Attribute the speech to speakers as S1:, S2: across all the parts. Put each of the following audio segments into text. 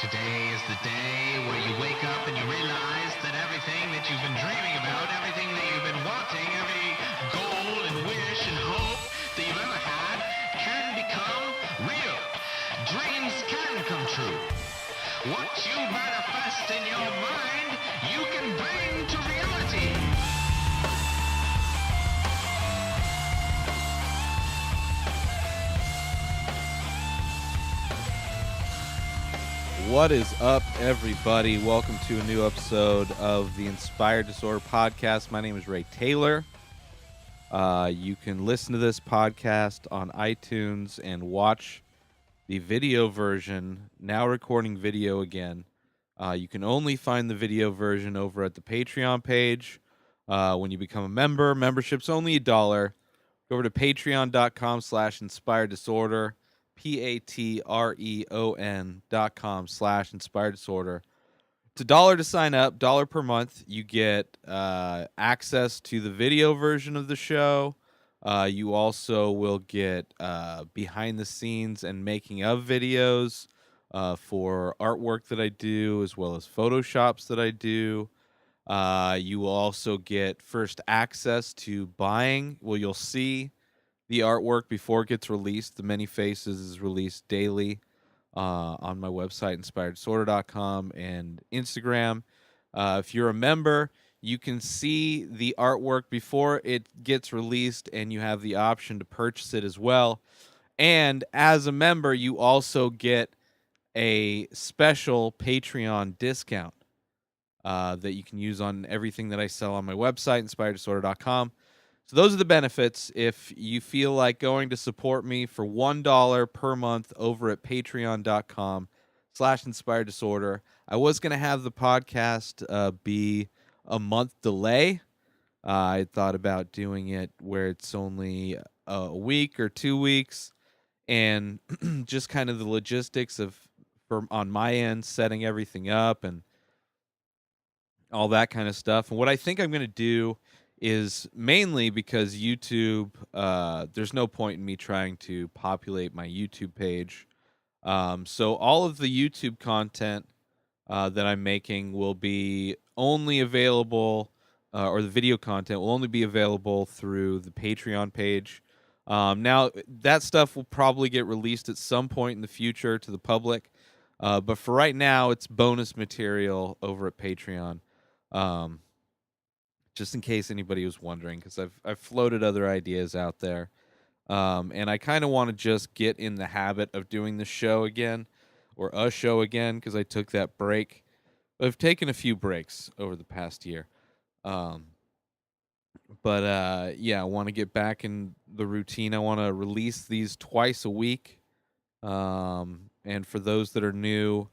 S1: Today is the day where you wake up and you realize that everything that you've been dreaming about, everything that you've been wanting, every goal and wish and hope that you've ever had can become real. Dreams can come true. What you manifest in your mind, you can bring to reality.
S2: What is up, everybody? Welcome to a new episode of the Inspired Disorder podcast. My name is Ray Taylor. You can listen to this podcast on iTunes and watch the video version, now recording video again. You can only find the video version over at the Patreon page. When you become a member, membership's only $1. Go over to patreon.com/inspireddisorder. patreon.com/inspired disorder. It's $1 to sign up, $1 per month. You get access to the video version of the show. You also will get behind the scenes and making of videos for artwork that I do, as well as Photoshops that I do. You will also get first access to buying. Well, you'll see the artwork before it gets released. The Many Faces is released daily on my website, inspireddisorder.com, and Instagram. If you're a member, you can see the artwork before it gets released, and you have the option to purchase it as well. And as a member, you also get a special Patreon discount that you can use on everything that I sell on my website, inspireddisorder.com. So those are the benefits. If you feel like going to support me for $1 per month over at patreon.com/inspired disorder. I was going to have the podcast be a month delay. I thought about doing it where it's only a week or 2 weeks, and just kind of the logistics of on my end, setting everything up and all that kind of stuff. And what I think I'm going to do is, mainly because YouTube, there's no point in me trying to populate my YouTube page. So all of the YouTube content that I'm making will be only available, or the video content will only be available through the Patreon page. Now, that stuff will probably get released at some point in the future to the public. But for right now, it's bonus material over at Patreon. Just in case anybody was wondering, because I've floated other ideas out there. And I kind of want to just get in the habit of doing the show again, or a show again, because I took that break. I've taken a few breaks over the past year. Yeah, I want to get back in the routine. I want to release these twice a week. And for those that are new,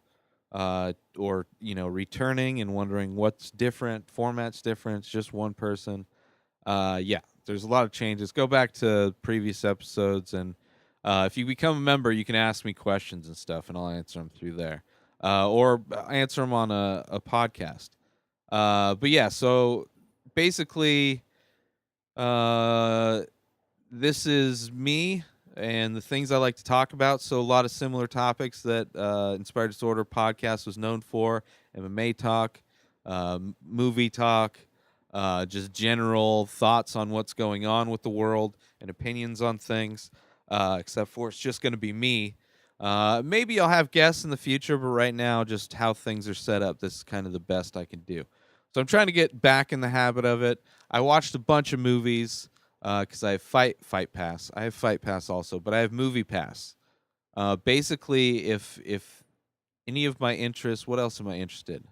S2: or returning and wondering what's different, format's different, it's just one person. There's a lot of changes. Go back to previous episodes, and if you become a member, you can ask me questions and stuff, and I'll answer them through there, or answer them on a podcast. So basically, this is me and the things I like to talk about. So a lot of similar topics that Inspired Disorder podcast was known for: MMA talk, movie talk, just general thoughts on what's going on with the world and opinions on things, except for it's just going to be me. Maybe I'll have guests in the future, but right now, just how things are set up, this is kind of the best I can do. So I'm trying to get back in the habit of it. I watched a bunch of movies, because I have Fight Pass. I have Fight Pass also, but I have Movie Pass. Basically, if any of my interests, what else am I interested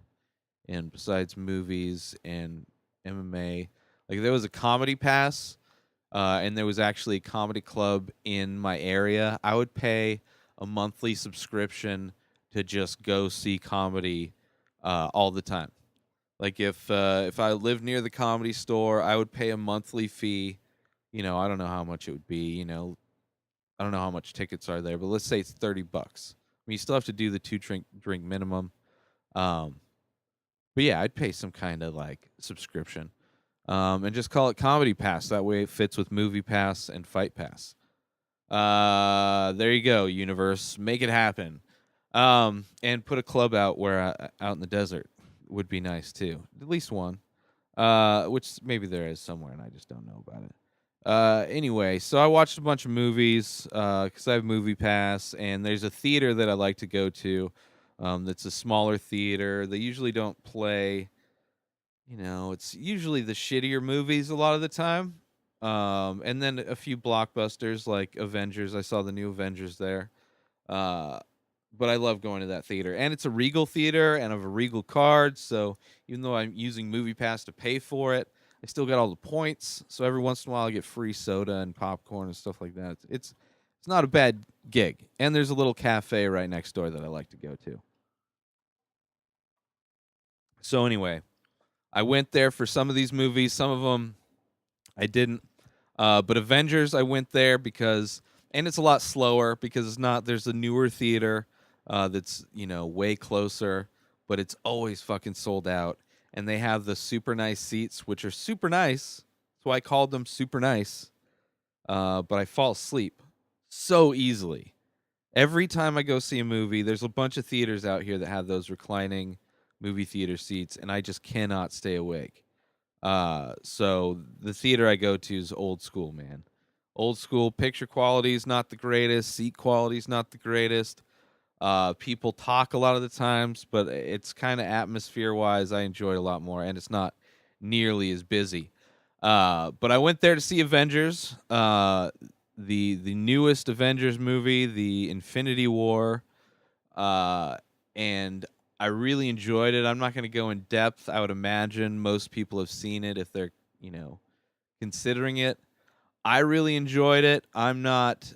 S2: in besides movies and MMA? Like, there was a Comedy Pass, and there was actually a comedy club in my area. I would pay a monthly subscription to just go see comedy all the time. Like, if I lived near the Comedy Store, I would pay a monthly fee. I don't know how much it would be. I don't know how much tickets are there, but let's say it's $30. I mean, you still have to do the 2 drink minimum. But yeah, I'd pay some kind of like subscription, and just call it Comedy Pass. That way, it fits with Movie Pass and Fight Pass. There you go, universe. Make it happen. And put a club out out in the desert would be nice too. At least one. Which maybe there is somewhere and I just don't know about it. Anyway, so I watched a bunch of movies because I have Movie Pass, and there's a theater that I like to go to. That's a smaller theater. They usually don't play. It's usually the shittier movies a lot of the time. And then a few blockbusters like Avengers. I saw the new Avengers there. Uh, but I love going to that theater, and it's a Regal theater, and I have a Regal card. So even though I'm using Movie Pass to pay for it, I still got all the points. So every once in a while, I get free soda and popcorn and stuff like that. It's not a bad gig, and there's a little cafe right next door that I like to go to. So anyway, I went there for some of these movies. Some of them I didn't. But Avengers, I went there because, and it's a lot slower because it's not. There's a newer theater that's way closer, but it's always fucking sold out. And they have the super nice seats, which are super nice. That's why I called them super nice. But I fall asleep so easily. Every time I go see a movie, there's a bunch of theaters out here that have those reclining movie theater seats, and I just cannot stay awake. So the theater I go to is old school, man. Old school. Picture quality is not the greatest. Seat quality is not the greatest. People talk a lot of the times, but it's kind of atmosphere wise. I enjoy it a lot more, and it's not nearly as busy. But I went there to see Avengers. The newest Avengers movie, the Infinity War. And I really enjoyed it. I'm not going to go in depth. I would imagine most people have seen it if they're, considering it. I really enjoyed it. I'm not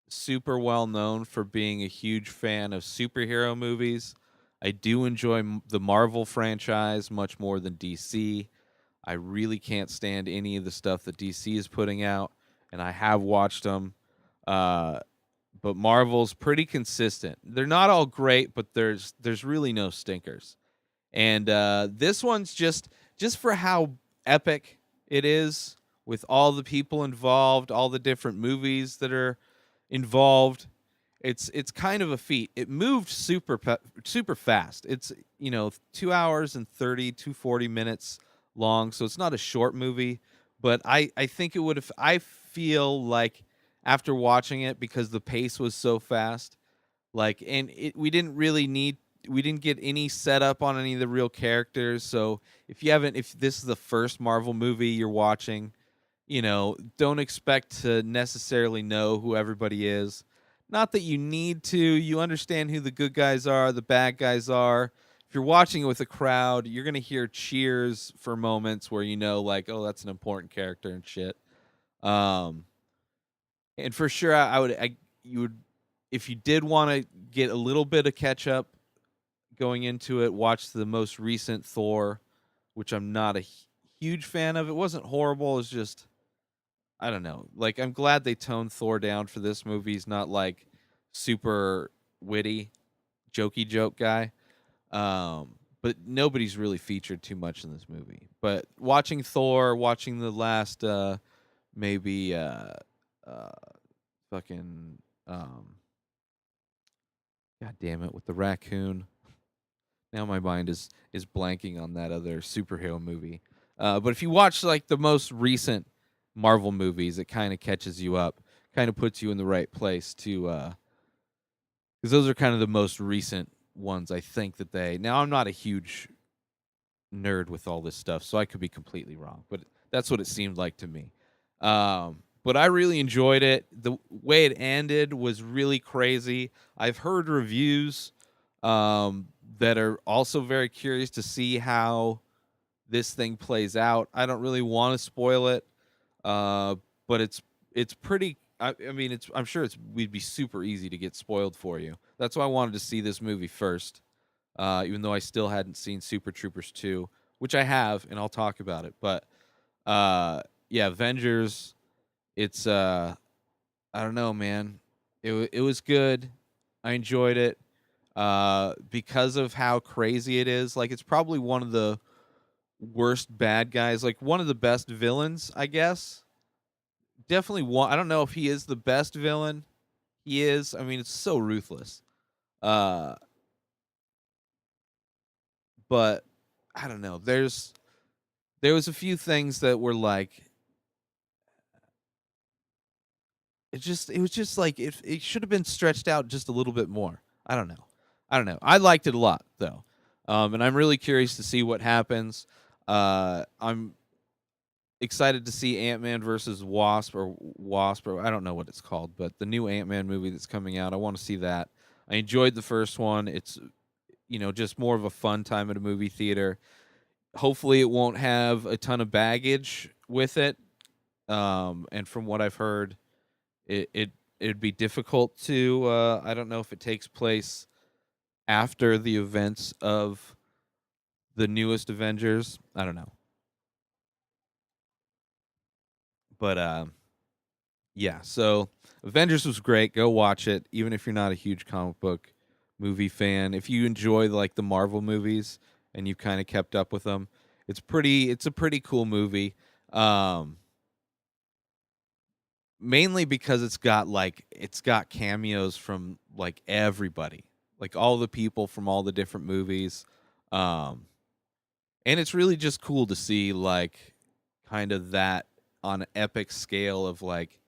S2: super well known for being a huge fan of superhero movies. I do enjoy the Marvel franchise much more than DC. I really can't stand any of the stuff that DC is putting out, and I have watched them. But Marvel's pretty consistent. They're not all great, but there's really no stinkers. And this one's just for how epic it is with all the people involved, all the different movies that are involved. It's kind of a feat. It moved super fast. It's 2 hours and 240 minutes long, so it's not a short movie. But I think it would have. I feel like after watching it, because the pace was so fast, we didn't get any setup on any of the real characters. So if this is the first Marvel movie you're watching, don't expect to necessarily know who everybody is. Not that you need to. You understand who the good guys are, the bad guys are. If you're watching it with a crowd, you're gonna hear cheers for moments where like, oh, that's an important character and shit. Um, and for sure, you would, if you did want to get a little bit of catch up going into it, watch the most recent Thor, which I'm not a huge fan of. It wasn't horrible. It's just, I don't know. Like, I'm glad they toned Thor down for this movie. He's not like super witty, jokey joke guy. But nobody's really featured too much in this movie. But watching Thor, watching the last maybe uh fucking god damn it, with the raccoon. Now my mind is blanking on that other superhero movie. But if you watch like the most recent Marvel movies, it kind of catches you up, kind of puts you in the right place to because those are kind of the most recent ones. I think that now I'm not a huge nerd with all this stuff, so I could be completely wrong, but that's what it seemed like to me. But I really enjoyed it. The way it ended was really crazy. I've heard reviews that are also very curious to see how this thing plays out. I don't really want to spoil it, but it's pretty. I mean, I'm sure we'd be super easy to get spoiled for you. That's why I wanted to see this movie first, even though I still hadn't seen Super Troopers 2, which I have, and I'll talk about it. But yeah, Avengers. It's I don't know, man. It was good. I enjoyed it. Because of how crazy it is. Like, it's probably one of the worst bad guys, like one of the best villains, I guess. Definitely one. I don't know if he is the best villain. he is. I mean, it's so ruthless. Uh, but I don't know. There was a few things that were like it was just like it should have been stretched out just a little bit more. I don't know. I liked it a lot though. And I'm really curious to see what happens. I'm excited to see Ant-Man versus Wasp, or I don't know what it's called, but the new Ant-Man movie that's coming out. I want to see that. I enjoyed the first one. It's just more of a fun time at a movie theater. Hopefully it won't have a ton of baggage with it. And from what I've heard, it'd be difficult to I don't know if it takes place after the events of the newest Avengers. I don't know. But yeah, so Avengers was great. Go watch it, even if you're not a huge comic book movie fan. If you enjoy like the Marvel movies and you kind of kept up with them, it's a pretty cool movie. Um, Mainly because it's got cameos from like everybody, like all the people from all the different movies. Um, and it's really just cool to see like kind of that on an epic scale of like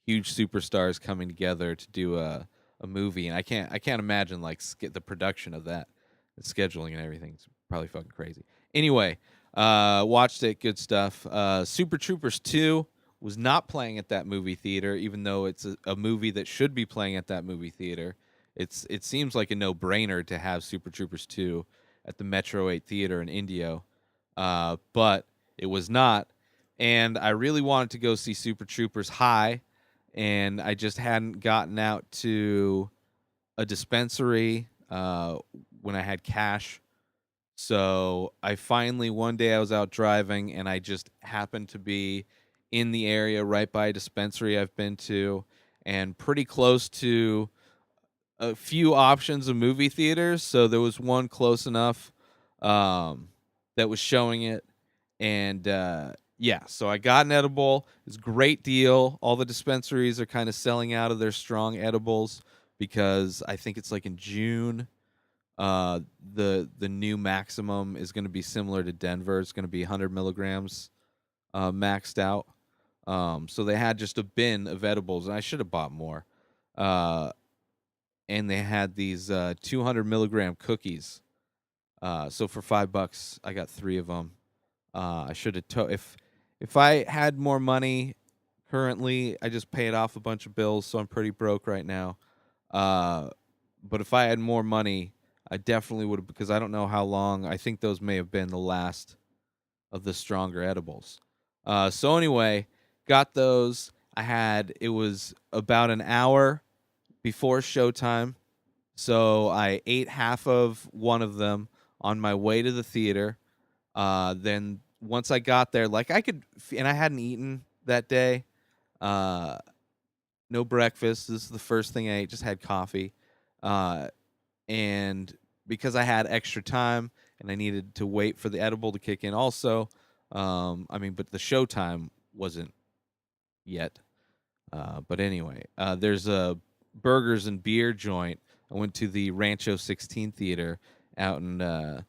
S2: huge superstars coming together to do a movie. And I can't imagine like the production of that, the scheduling and everything's probably fucking crazy. Anyway, watched it, good stuff. Super Troopers 2 was not playing at that movie theater, even though it's a movie that should be playing at that movie theater. It seems like a no-brainer to have Super Troopers 2 at the Metro 8 Theater in Indio, but it was not. And I really wanted to go see Super Troopers High, and I just hadn't gotten out to a dispensary when I had cash. So I finally, one day I was out driving, and I just happened to be in the area right by a dispensary I've been to, and pretty close to a few options of movie theaters. So there was one close enough that was showing it. And yeah, so I got an edible. It's a great deal. All the dispensaries are kind of selling out of their strong edibles because I think it's like in June. The new maximum is going to be similar to Denver. It's going to be 100 milligrams maxed out. So they had just a bin of edibles, and I should have bought more. And they had these 200 milligram cookies. So for $5, I got 3 of them. I should have if I had more money. Currently, I just paid off a bunch of bills, so I'm pretty broke right now. But if I had more money, I definitely would have, because I don't know how long. I think those may have been the last of the stronger edibles. So anyway, got those. It was about an hour before showtime, so I ate half of one of them on my way to the theater. Then once I got there, like and I hadn't eaten that day. No breakfast. This is the first thing I ate. Just had coffee. And because I had extra time and I needed to wait for the edible to kick in also, but the showtime wasn't yet. But anyway, there's a burgers and beer joint. I went to the Rancho 16 Theater out in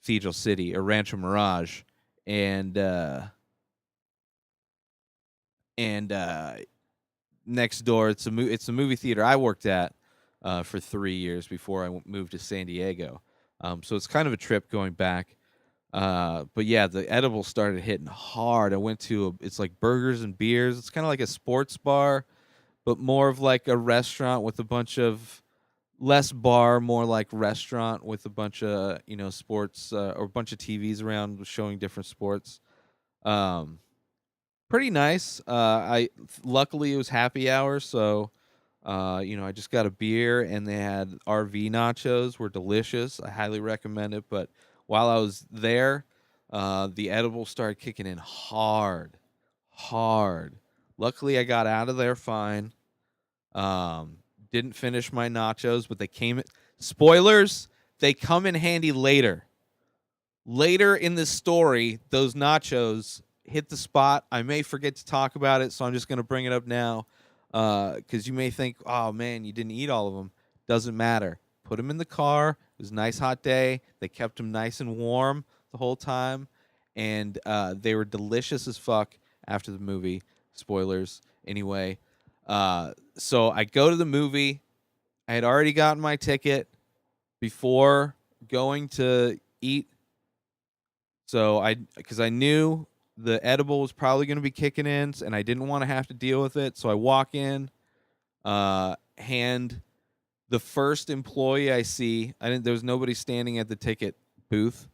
S2: Cathedral City, or Rancho Mirage, and next door it's a movie theater I worked at for 3 years before I moved to San Diego. So it's kind of a trip going back. But yeah, the edibles started hitting hard. I went to it's like burgers and beers. It's kind of like a sports bar, but more of like a restaurant with a bunch of less bar, more like restaurant with a bunch of sports or a bunch of TVs around showing different sports. Um, Pretty nice. I luckily it was happy hour, so I just got a beer, and they had RV nachos, were delicious. I highly recommend it. But while I was there, the edibles started kicking in hard, hard. Luckily, I got out of there fine. Didn't finish my nachos, but they came. Spoilers: they come in handy later. Later in this story, those nachos hit the spot. I may forget to talk about it, so I'm just going to bring it up now. Because you may think, oh man, you didn't eat all of them. Doesn't matter. Put them in the car. It was a nice hot day. They kept them nice and warm the whole time, and they were delicious as fuck after the movie. Spoilers, anyway. So I go to the movie. I had already gotten my ticket before going to eat. So because I knew the edible was probably going to be kicking in, and I didn't want to have to deal with it. So I walk in, hand the first employee I see. There was nobody standing at the ticket booth.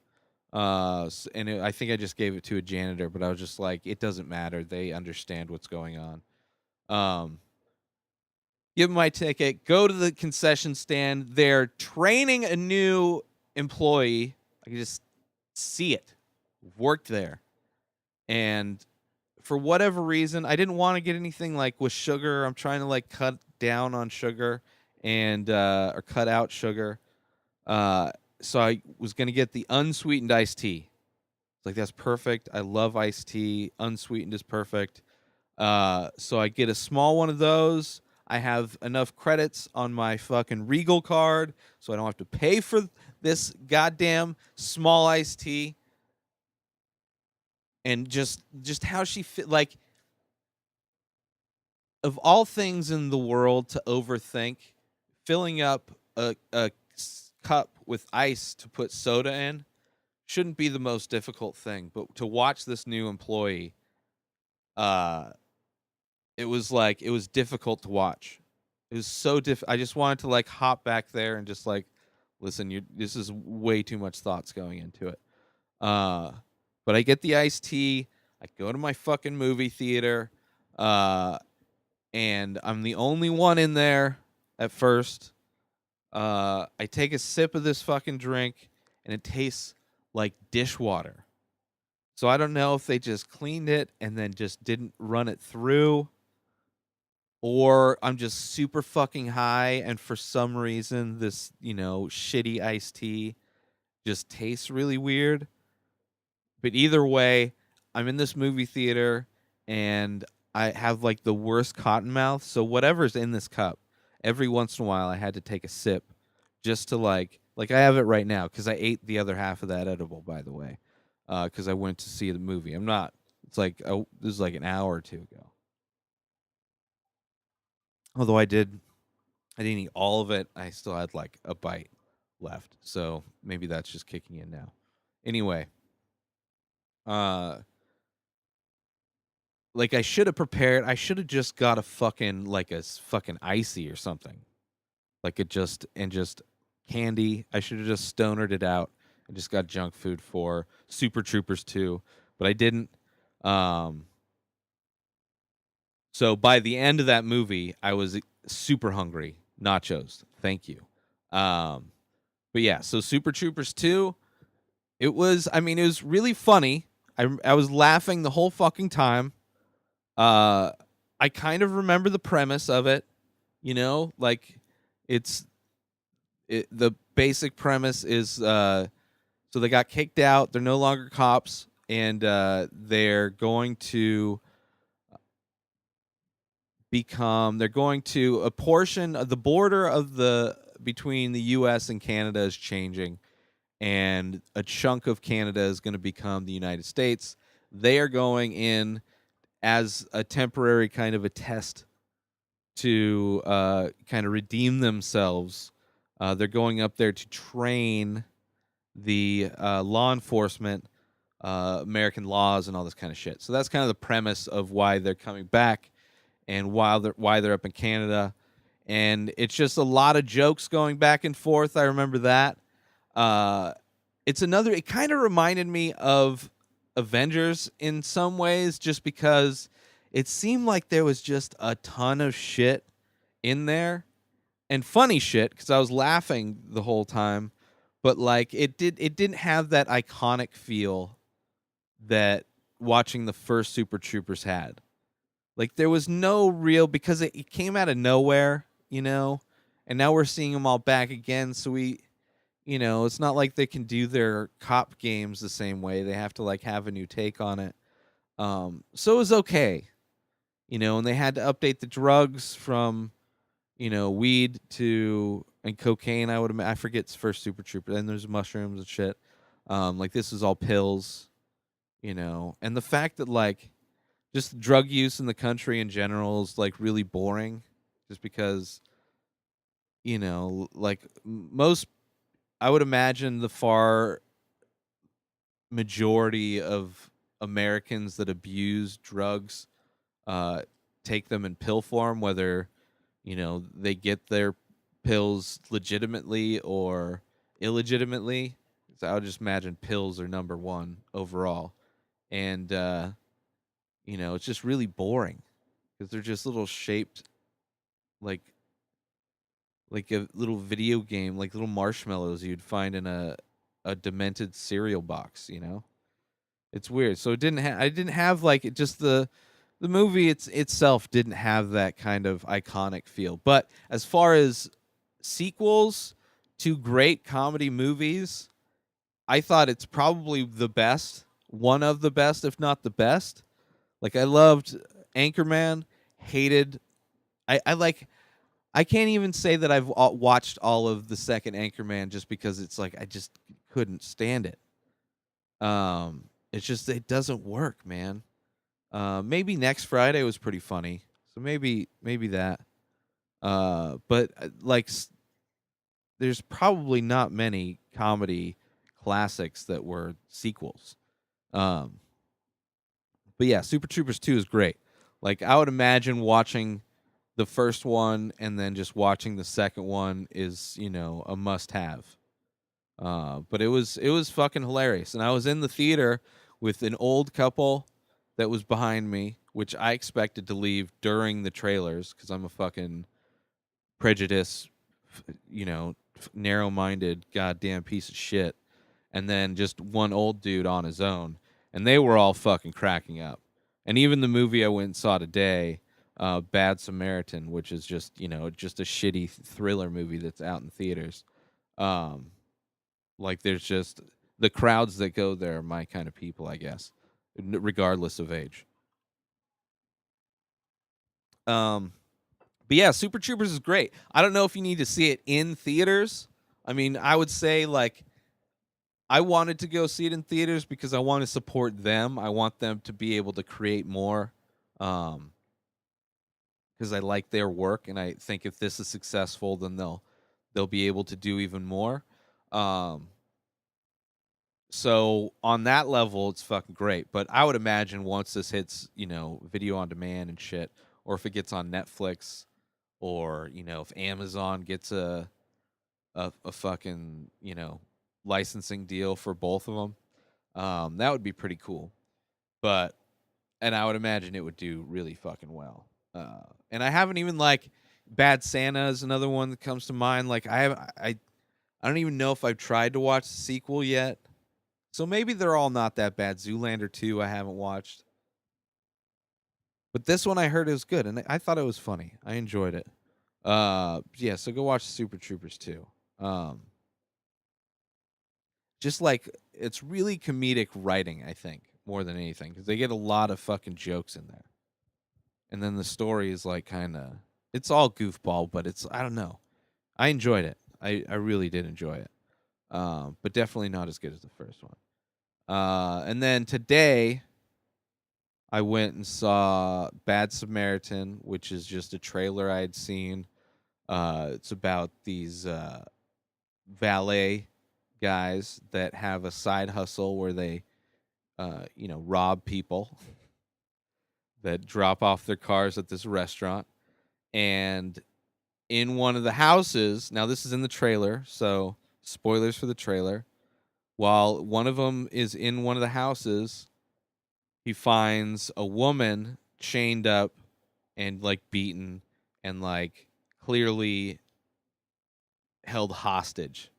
S2: I think I just gave it to a janitor, but I was just like, it doesn't matter. They understand what's going on. Give them my ticket, go to the concession stand. They're training a new employee. I can just see it. Worked there. And for whatever reason, I didn't want to get anything like with sugar. I'm trying to like cut down on sugar and or cut out sugar. So I was going to get the unsweetened iced tea. Like, that's perfect. I love iced tea. Unsweetened is perfect. So I get a small one of those. I have enough credits on my fucking Regal card, so I don't have to pay for this goddamn small iced tea. And just how she fit, like, of all things in the world to overthink, filling up a cup with ice to put soda in shouldn't be the most difficult thing. But to watch this new employee, it was difficult to watch. It was so I just wanted to like hop back there and just like, listen, this is way too much thoughts going into it. But I get the iced tea. I go to my fucking movie theater, and I'm the only one in there at first. I take a sip of this fucking drink, and it tastes like dishwater. So I don't know if they just cleaned it and then just didn't run it through, or I'm just super fucking high, and for some reason this, shitty iced tea just tastes really weird. But either way, I'm in this movie theater, and I have like the worst cotton mouth. So whatever's in this cup, every once in a while I had to take a sip just to like I have it right now because I ate the other half of that edible, by the way, because I went to see the movie. It's like, this is like an hour or two ago. Although I didn't eat all of it. I still had like a bite left. So maybe that's just kicking in now. Anyway, like I should have prepared. I should have just got a fucking icy or something. Like just candy. I should have just stonered it out and just got junk food for Super Troopers 2, but I didn't. So by the end of that movie, I was super hungry. Nachos. Thank you. But yeah, so Super Troopers 2, it was really funny. I was laughing the whole fucking time. I kind of remember the premise of it, like the basic premise is, so they got kicked out. They're no longer cops, and they're going to a portion of the border between the U.S. and Canada is changing, and a chunk of Canada is going to become the United States. They are going in as a temporary kind of a test to kind of redeem themselves. They're going up there to train the law enforcement, American laws, and all this kind of shit. So that's kind of the premise of why they're coming back and why they're up in Canada. And it's just a lot of jokes going back and forth. I remember that. It kind of reminded me of Avengers in some ways, just because it seemed like there was just a ton of shit in there, and funny shit, because I was laughing the whole time, but like it didn't have that iconic feel that watching the first Super Troopers had. Like, there was no real, because it came out of nowhere, and now we're seeing them all back again. So it's not like they can do their cop games the same way. They have to like have a new take on it. So it was okay. and they had to update the drugs from, weed and cocaine. I forget first Super Trooper. Then there's mushrooms and shit. Like this is all pills, and the fact that like just drug use in the country in general is like really boring, just because, like most, I would imagine the far majority of Americans that abuse drugs take them in pill form, whether they get their pills legitimately or illegitimately. So I would just imagine pills are number one overall, and it's just really boring because they're just little shaped like a little video game, like little marshmallows you'd find in a demented cereal box. It's weird. So I didn't have like it just the movie itself didn't have that kind of iconic feel. But as far as sequels to great comedy movies, I thought it's probably the best, one of the best, if not the best. Like I loved Anchorman, hated. I can't even say that I've watched all of the second Anchorman just because it's like I just couldn't stand it. It's just it doesn't work, man. Maybe Next Friday was pretty funny, so maybe that. But like, there's probably not many comedy classics that were sequels. But yeah, Super Troopers 2 is great. Like I would imagine watching the first one and then just watching the second one is, a must-have. But it was fucking hilarious, and I was in the theater with an old couple that was behind me, which I expected to leave during the trailers because I'm a fucking prejudice, narrow-minded goddamn piece of shit. And then just one old dude on his own, and they were all fucking cracking up. And even the movie I went and saw today, Bad Samaritan, which is just just a shitty thriller movie that's out in theaters. Like there's just the crowds that go there are my kind of people, I guess, regardless of age. But yeah, Super Troopers is great. I don't know if you need to see it in theaters. I mean, I would say like I wanted to go see it in theaters because I want to support them. I want them to be able to create more, because I like their work, and I think if this is successful, then they'll be able to do even more. So on that level, it's fucking great. But I would imagine once this hits, video on demand and shit, or if it gets on Netflix, or if Amazon gets a fucking licensing deal for both of them, that would be pretty cool. And I would imagine it would do really fucking well. And I haven't even like Bad Santa is another one that comes to mind. Like I don't even know if I've tried to watch the sequel yet. So maybe they're all not that bad. Zoolander 2 I haven't watched. But this one I heard it was good, and I thought it was funny. I enjoyed it. Yeah, so go watch Super Troopers 2. Just like it's really comedic writing, I think, more than anything, because they get a lot of fucking jokes in there. And then the story is like kind of, it's all goofball, but I don't know. I enjoyed it. I really did enjoy it. But definitely not as good as the first one. And then today, I went and saw Bad Samaritan, which is just a trailer I had seen. It's about these valet guys that have a side hustle where they, rob people that drop off their cars at this restaurant. And in one of the houses, now this is in the trailer, so spoilers for the trailer. While one of them is in one of the houses, he finds a woman chained up and like beaten and like clearly held hostage.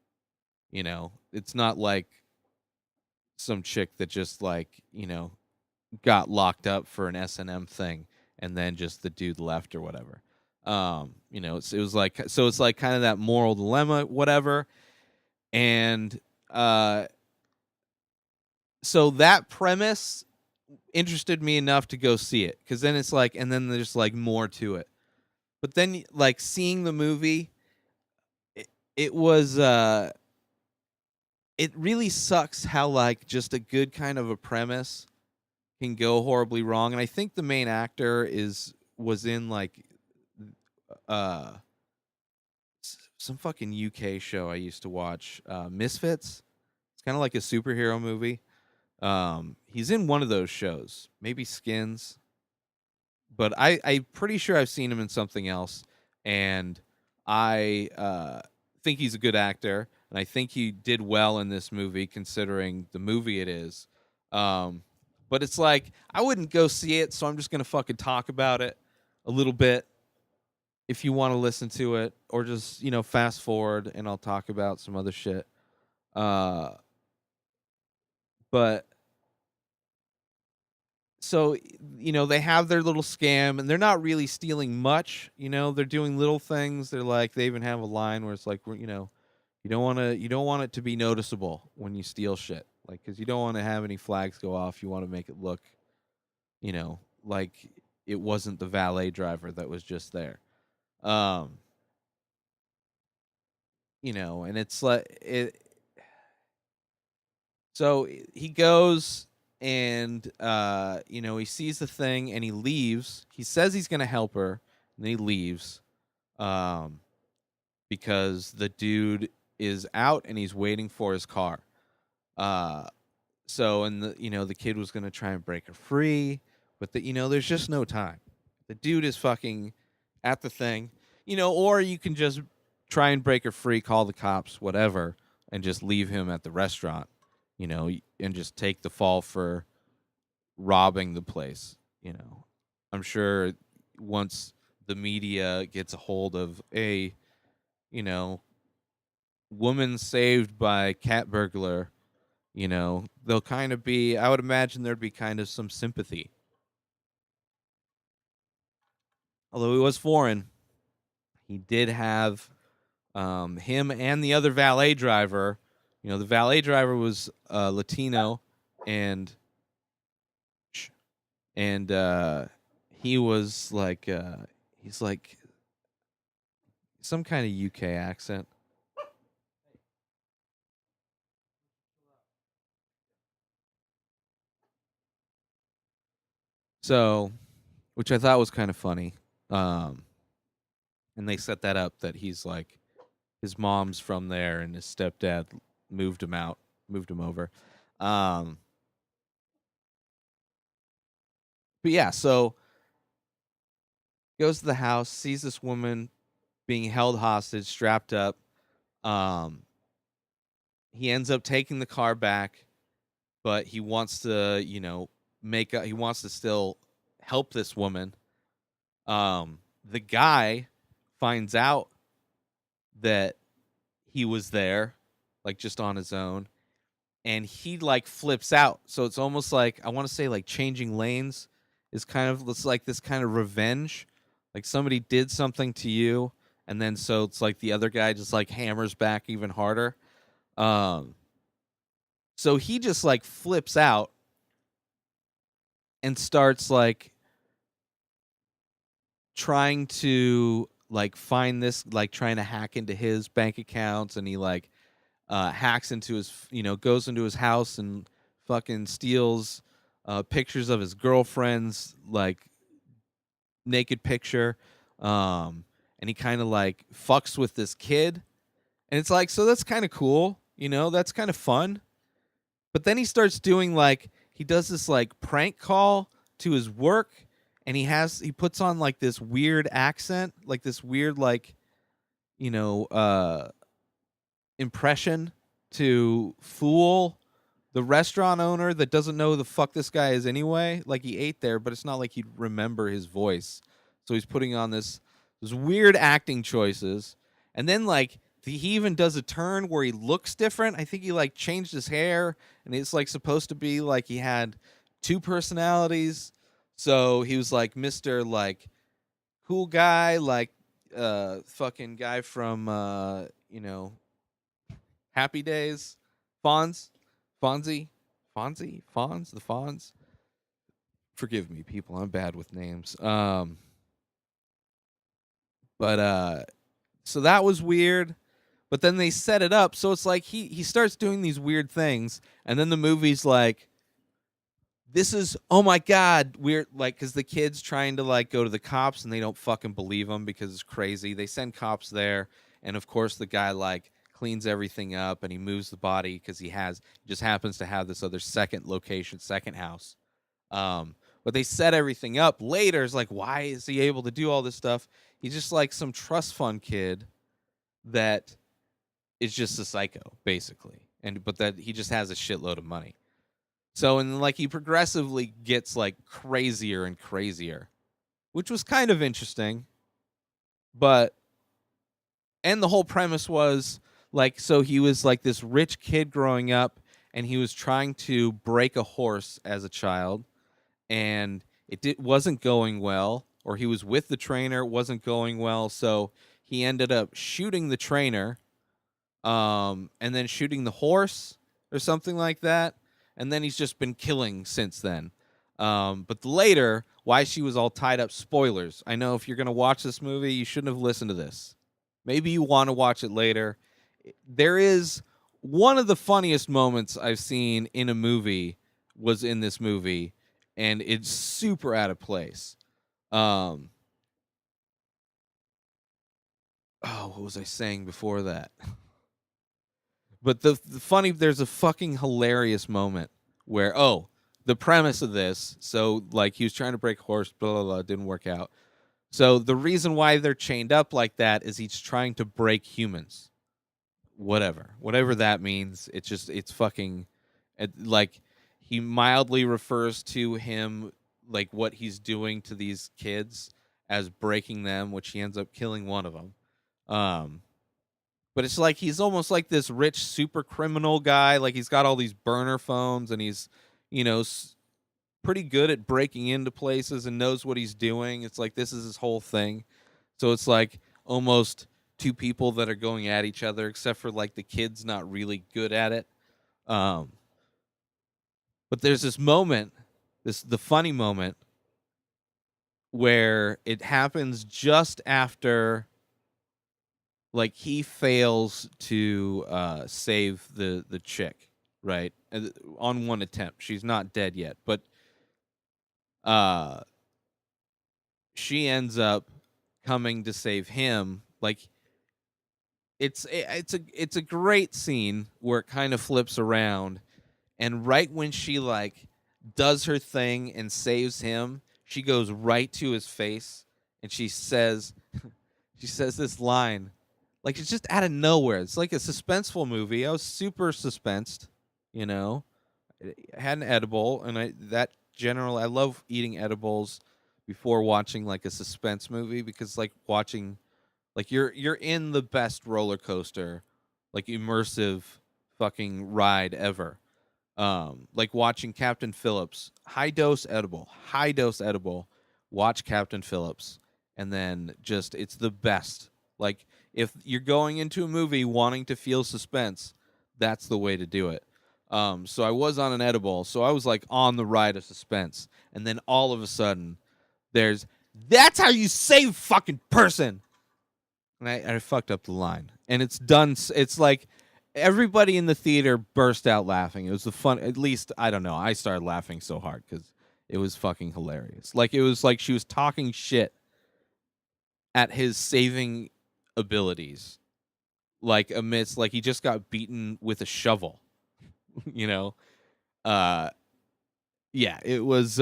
S2: It's not like some chick that just like, got locked up for an S&M thing and then just the dude left or whatever. It was like, so it's like kind of that moral dilemma, whatever. And so that premise interested me enough to go see it, because then it's like, and then there's like more to it. But then like seeing the movie, it was it really sucks how like just a good kind of a premise can go horribly wrong. And I think the main actor was in like uh some fucking UK show I used to watch, Misfits. It's kind of like a superhero movie. He's in one of those shows, maybe Skins, but I'm pretty sure I've seen him in something else, and I think he's a good actor, and I think he did well in this movie considering the movie it is. But it's like I wouldn't go see it, so I'm just gonna fucking talk about it a little bit if you want to listen to it, or just fast forward and I'll talk about some other shit. Uh, but so they have their little scam, and they're not really stealing much. They're doing little things. They're like, they even have a line where it's like, you don't want it to be noticeable when you steal shit, like, because you don't want to have any flags go off. You want to make it look like it wasn't the valet driver that was just there. um and it's like it. So he goes, and he sees the thing and he leaves. He says he's gonna help her, and then he leaves, um, because the dude is out and he's waiting for his car. Uh, and the kid was gonna try and break her free, but there's just no time. The dude is fucking at the thing, or you can just try and break her free, call the cops, whatever, and just leave him at the restaurant, and just take the fall for robbing the place. I'm sure once the media gets a hold of a, you know, woman saved by cat burglar, they'll kind of be, I would imagine there'd be kind of some sympathy. Although he was foreign, he did have him and the other valet driver. The valet driver was Latino, and and he was like he's like some kind of UK accent. So, which I thought was kind of funny. Um, and they set that up that he's like his mom's from there, and his stepdad moved him over. Um, but yeah, so goes to the house, sees this woman being held hostage, strapped up. Um, he ends up taking the car back, but he wants to, he wants to still help this woman. The guy finds out that he was there, like just on his own, and he like flips out. So it's almost like, I want to say like Changing Lanes is kind of, it's like this kind of revenge, like somebody did something to you, and then so it's like the other guy just like hammers back even harder. Um, so he just like flips out and starts like trying to like find this, like trying to hack into his bank accounts, and he like hacks into his, goes into his house and fucking steals pictures of his girlfriend's like naked picture. And he kind of like fucks with this kid, and it's like, so that's kind of cool, that's kind of fun. But then he starts doing like, he does this like prank call to his work, and he puts on like this weird accent, like this weird like, you know, uh impression to fool the restaurant owner that doesn't know who the fuck this guy is anyway. Like, he ate there, but it's not like he'd remember his voice. So he's putting on this weird acting choices. And then like he even does a turn where he looks different. I think he like changed his hair, and it's like supposed to be like he had two personalities. So he was like Mr. like cool guy, like fucking guy from Happy Days, Fonz, Fonzie, the Fonz. Forgive me, people. I'm bad with names. But so that was weird. But then they set it up so it's like he starts doing these weird things, and then the movie's like, this is, oh my god, weird, like, because the kid's trying to like go to the cops and they don't fucking believe him because it's crazy. They send cops there, and of course the guy like cleans everything up and he moves the body because he just happens to have this other second location, second house. But they set everything up later. It's like, why is he able to do all this stuff? He's just like some trust fund kid that is just a psycho, basically. But that he just has a shitload of money. So, and like he progressively gets like crazier and crazier, which was kind of interesting. But, and the whole premise was like, so he was like this rich kid growing up, and he was trying to break a horse as a child, and wasn't going well, or he was with the trainer, it wasn't going well, so he ended up shooting the trainer, and then shooting the horse or something like that, and then he's just been killing since then. But later, why she was all tied up, spoilers. I know if you're going to watch this movie, you shouldn't have listened to this. Maybe you want to watch it later. There is one of the funniest moments I've seen in a movie was in this movie, and it's super out of place. Oh, what was I saying before that? But the funny, there's a fucking hilarious moment where, the premise of this, so like he was trying to break a horse, blah, blah, blah, didn't work out. So the reason why they're chained up like that is he's trying to break humans. Whatever that means. It's fucking, like, he mildly refers to him, like what he's doing to these kids as breaking them, which he ends up killing one of them. But it's like he's almost like this rich super criminal guy. Like he's got all these burner phones, and he's, pretty good at breaking into places and knows what he's doing. It's like this is his whole thing. So it's like almost two people that are going at each other, except for like the kid's not really good at it. But there's this moment, the funny moment, where it happens just after, like, he fails to save the chick, right? On one attempt. She's not dead yet, but she ends up coming to save him. Like, it's a great scene where it kind of flips around, and right when she like does her thing and saves him, she goes right to his face and she says this line. Like, it's just out of nowhere. It's like a suspenseful movie. I was super suspensed, I had an edible, and I love eating edibles before watching like a suspense movie, because like watching, like, you're in the best roller coaster, like immersive fucking ride ever. Like watching Captain Phillips, high dose edible, watch Captain Phillips, and then just, it's the best. Like, if you're going into a movie wanting to feel suspense, that's the way to do it. So I was on an edible, so I was like on the ride of suspense, and then all of a sudden, that's how you save a fucking person. And I fucked up the line, and it's done. It's like everybody in the theater burst out laughing. It was the fun. At least, I don't know. I started laughing so hard because it was fucking hilarious. Like, it was like she was talking shit at his saving abilities, like amidst, like, he just got beaten with a shovel. Yeah, it was.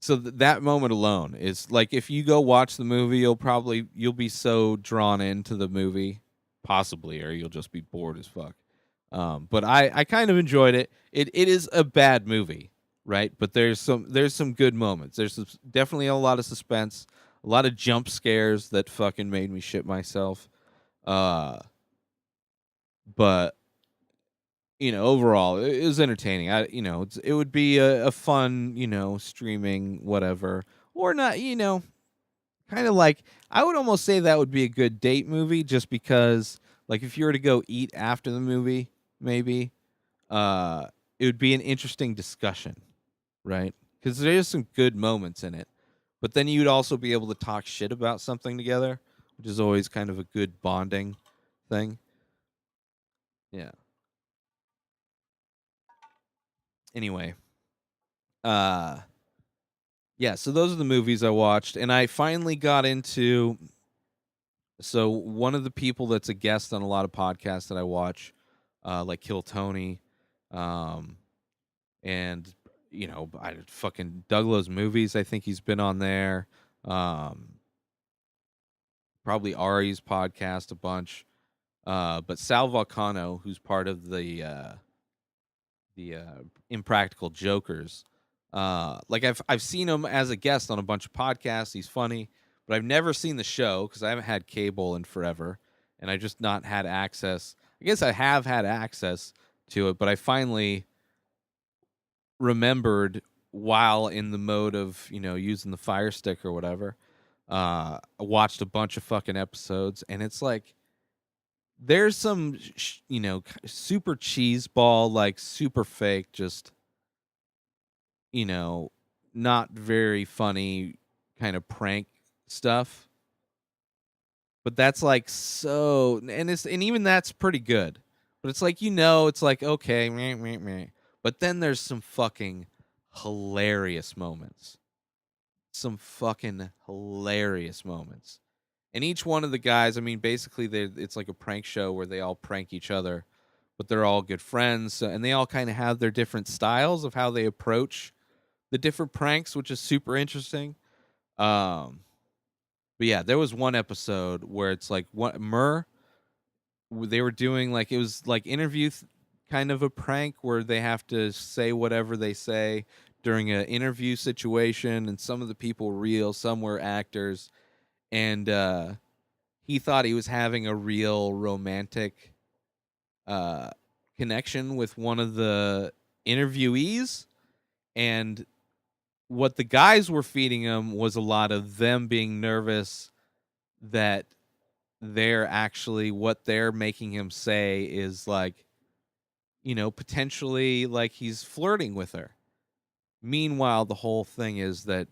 S2: So that moment alone is like, if you go watch the movie, you'll be so drawn into the movie, possibly, or you'll just be bored as fuck. But I kind of enjoyed it. It is a bad movie, right? But there's some good moments. There's definitely a lot of suspense, a lot of jump scares that fucking made me shit myself. But overall, it was entertaining. It would be a fun, streaming, whatever, or not, kind of like, I would almost say that would be a good date movie, just because, like, if you were to go eat after the movie, maybe, it would be an interesting discussion, right? because there's some good moments in it. But then you'd also be able to talk shit about something together, which is always kind of a good bonding thing. Yeah. Anyway, uh yeah, so those are the movies I watched, and I finally got into. So one of the people that's a guest on a lot of podcasts that I watch, like Kill Tony, um, and I fucking Douglas movies. I think he's been on there. Um, Probably Ari's podcast a bunch. But Sal Volcano, who's part of the Impractical Jokers. Like I've seen him as a guest on a bunch of podcasts. He's funny, but I've never seen the show because I haven't had cable in forever, and I just not had access. I guess I have had access to it, but I finally remembered while in the mode of using the Fire Stick or whatever. I watched a bunch of fucking episodes, and it's like there's some super cheese ball, like super fake, just you know, not very funny kind of prank stuff. But that's like so, and even that's pretty good. But it's like it's like okay, meh, meh, meh. But then there's some fucking hilarious moments. Some fucking hilarious moments. And each one of the guys, I mean, basically, it's like a prank show where they all prank each other, but they're all good friends, and they all kind of have their different styles of how they approach the different pranks, which is super interesting. Um, but yeah, there was one episode where it's like they were doing like it was like kind of a prank where they have to say whatever they say during an interview situation, and some of the people were real, some were actors, and he thought he was having a real romantic uh, connection with one of the interviewees, and what the guys were feeding him was a lot of them being nervous that what they're making him say is like, potentially like he's flirting with her. Meanwhile, the whole thing is that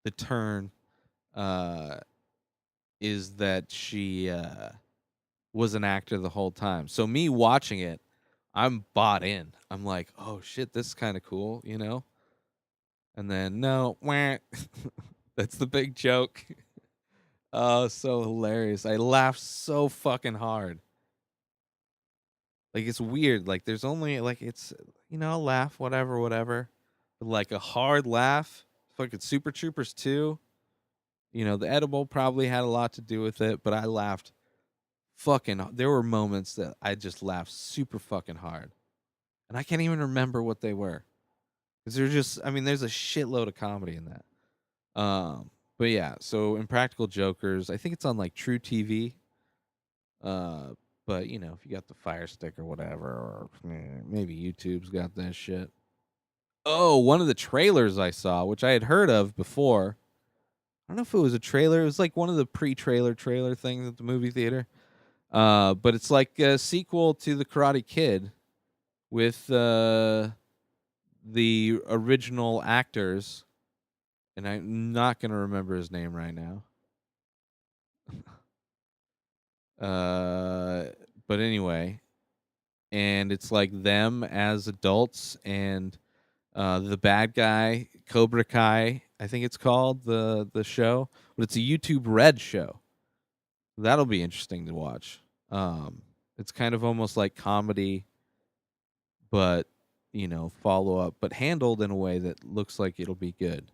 S2: the turn uh, is that she was an actor the whole time. So me watching it, I'm bought in. I'm like, oh shit, this is kind of cool, And then no, wah. That's the big joke. Oh, so hilarious. I laughed so fucking hard. Like it's weird. Like there's only like it's a laugh, whatever, whatever. But like a hard laugh. Fucking Super Troopers 2. The edible probably had a lot to do with it, but I laughed fucking there were moments that I just laughed super fucking hard. And I can't even remember what they were. Because they're just there's a shitload of comedy in that. But yeah, so Impractical Jokers, I think it's on like True TV. Uh, but if you got the Fire Stick or whatever, or maybe YouTube's got that shit. Oh, one of the trailers I saw, which I had heard of before. I don't know if it was a trailer. It was like one of the trailer things at the movie theater. But it's like a sequel to The Karate Kid with the original actors, and I'm not gonna remember his name right now. But anyway, and it's like them as adults, and the bad guy, Cobra Kai, I think it's called the show, but it's a YouTube Red show. That'll be interesting to watch. It's kind of almost like comedy, but follow up, but handled in a way that looks like it'll be good.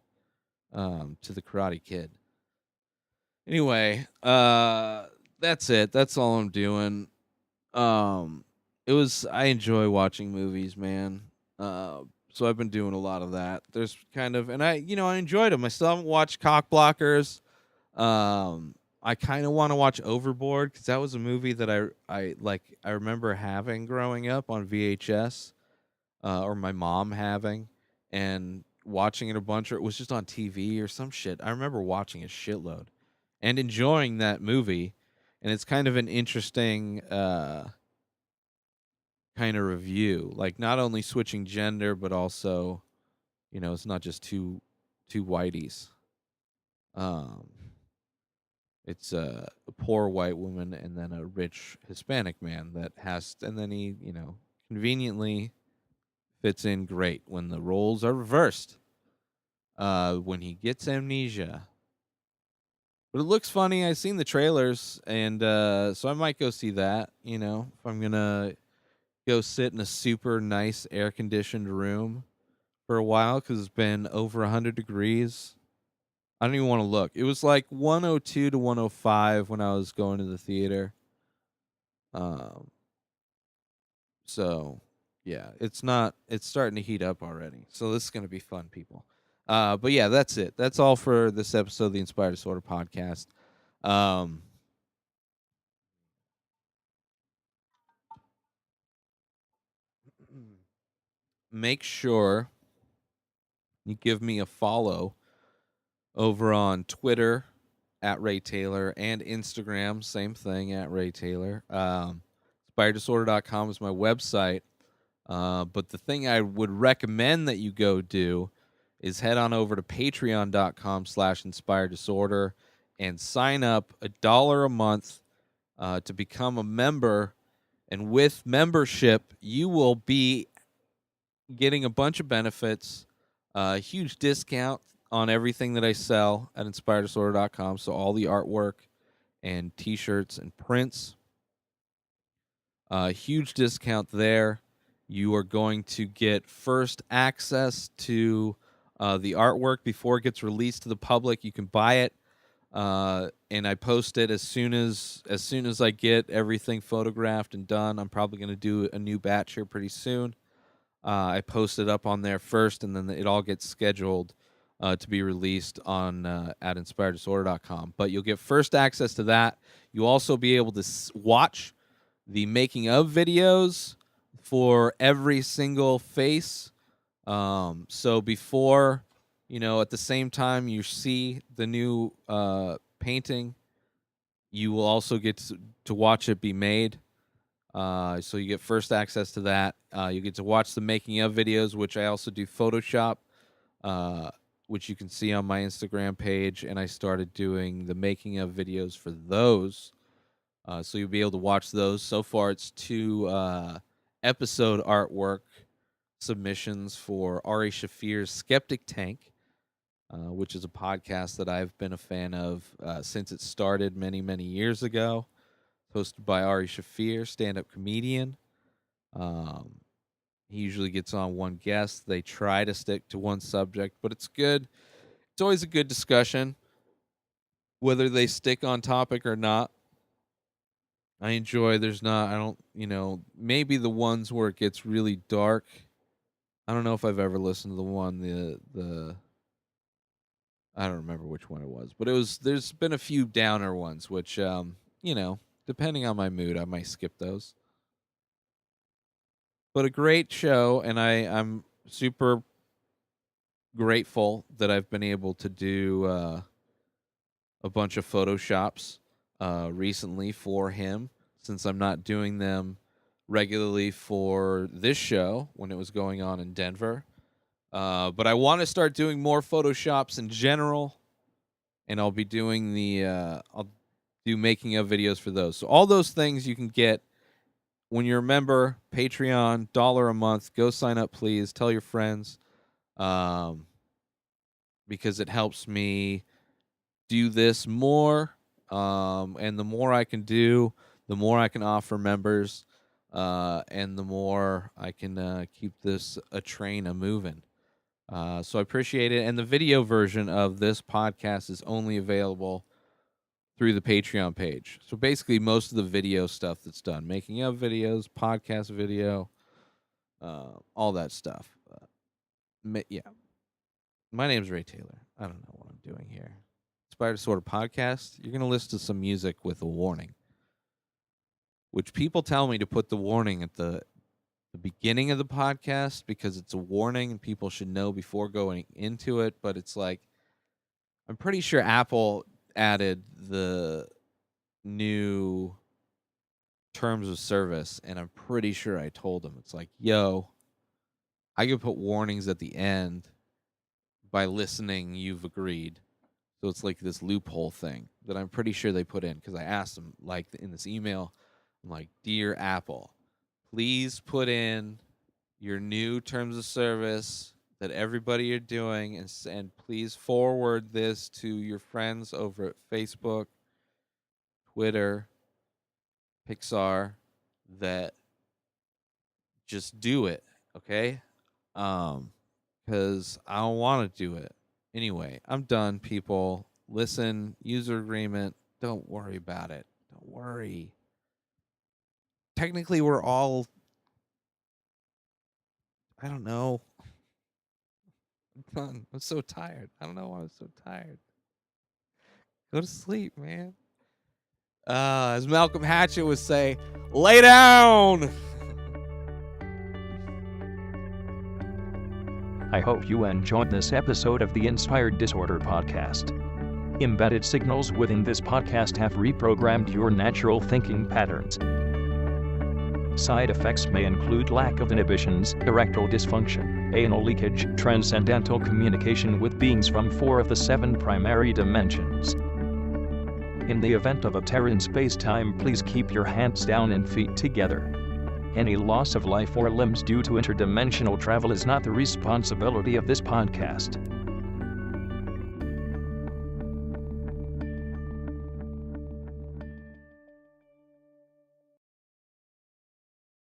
S2: To the Karate Kid. Anyway, that's it. That's all I'm doing. Um, I enjoy watching movies, man. So I've been doing a lot of that. There's kind of, and I enjoyed them. I still haven't watched Cock Blockers. I kind of want to watch Overboard because that was a movie that I remember having growing up on VHS, or my mom having, and watching it a bunch, or it was just on TV or some shit. I remember watching a shitload and enjoying that movie, and it's kind of an interesting kind of review, like not only switching gender but also It's not just two whiteys. Um, it's a poor white woman and then a rich Hispanic man and then he, conveniently fits in great when the roles are reversed. When he gets amnesia. But it looks funny. I've seen the trailers, and so I might go see that. If I'm gonna go sit in a super nice air conditioned room for a while because it's been over 100 degrees. I don't even want to look. It was like 102 to 105 when I was going to the theater. Um, so yeah, it's starting to heat up already. So this is gonna be fun, people. But yeah, that's it. That's all for this episode of the Inspired Disorder podcast. Um, make sure you give me a follow over on Twitter at Ray Taylor and Instagram, same thing at Ray Taylor. InspiredDisorder.com is my website. But the thing I would recommend that you go do is head on over to patreon.com/inspireddisorder and sign up $1 a month to become a member. And with membership, you will be getting a bunch of benefits, a huge discount on everything that I sell at inspireddisorder.com. So all the artwork and t-shirts and prints, huge discount there. You are going to get first access to the artwork before it gets released to the public. You can buy it, and I post it as soon as I get everything photographed and done. I'm probably going to do a new batch here pretty soon. I post it up on there first, and then it all gets scheduled to be released on at inspireddisorder.com. But you'll get first access to that. You'll also be able to watch the making of videos for every single face. So before, at the same time you see the new painting, you will also get to watch it be made. So you get first access to that. You get to watch the making of videos, which I also do Photoshop, which you can see on my Instagram page. And I started doing the making of videos for those. So you'll be able to watch those. So far, it's 2 episode artwork submissions for Ari Shafir's Skeptic Tank, which is a podcast that I've been a fan of since it started many, many years ago. Hosted by Ari Shafir, stand-up comedian. He usually gets on one guest. They try to stick to one subject, but it's good. It's always a good discussion, whether they stick on topic or not. I enjoy. Maybe the ones where it gets really dark. I don't know if I've ever listened to the one, I don't remember which one it was, but there's been a few downer ones, which, depending on my mood, I might skip those. But a great show, and I'm super grateful that I've been able to do a bunch of Photoshops recently for him, since I'm not doing them regularly for this show when it was going on in Denver. But I want to start doing more Photoshops in general, and I'll be doing I'll do making of videos for those. So all those things you can get when you're a member. Patreon, $1 a month. Go sign up, please. Tell your friends, because it helps me do this more. And the more I can do, the more I can offer members, and the more I can keep this a train a moving. So I appreciate it. And the video version of this podcast is only available through the Patreon page. So basically most of the video stuff that's done, making of videos, podcast video, all that stuff. Yeah. My name's Ray Taylor. I don't know what I'm doing here. Inspired Disorder podcast. You're going to listen to some music with a warning, which people tell me to put the warning at the beginning of the podcast because it's a warning and people should know before going into it. But it's like, I'm pretty sure Apple added the new terms of service, and I'm pretty sure I told them, it's like, yo, I could put warnings at the end by listening, you've agreed. So it's like this loophole thing that I'm pretty sure they put in, because I asked them, like, in this email, I'm like, dear Apple, please put in your new terms of service that everybody are doing, and please forward this to your friends over at Facebook, Twitter, Pixar, that just do it, okay? Because I don't want to do it. Anyway, I'm done, people. Listen, user agreement. Don't worry about it. Don't worry. Technically, we're all... I don't know. I'm done. I'm so tired. I don't know why I'm so tired. Go to sleep, man. As Malcolm Hatchett would say, lay down!
S3: I hope you enjoyed this episode of the Inspired Disorder podcast. Embedded signals within this podcast have reprogrammed your natural thinking patterns. Side effects may include lack of inhibitions, erectile dysfunction, anal leakage, transcendental communication with beings from 4 of the 7 primary dimensions. In the event of a tear in space-time, please keep your hands down and feet together. Any loss of life or limbs due to interdimensional travel is not the responsibility of this podcast.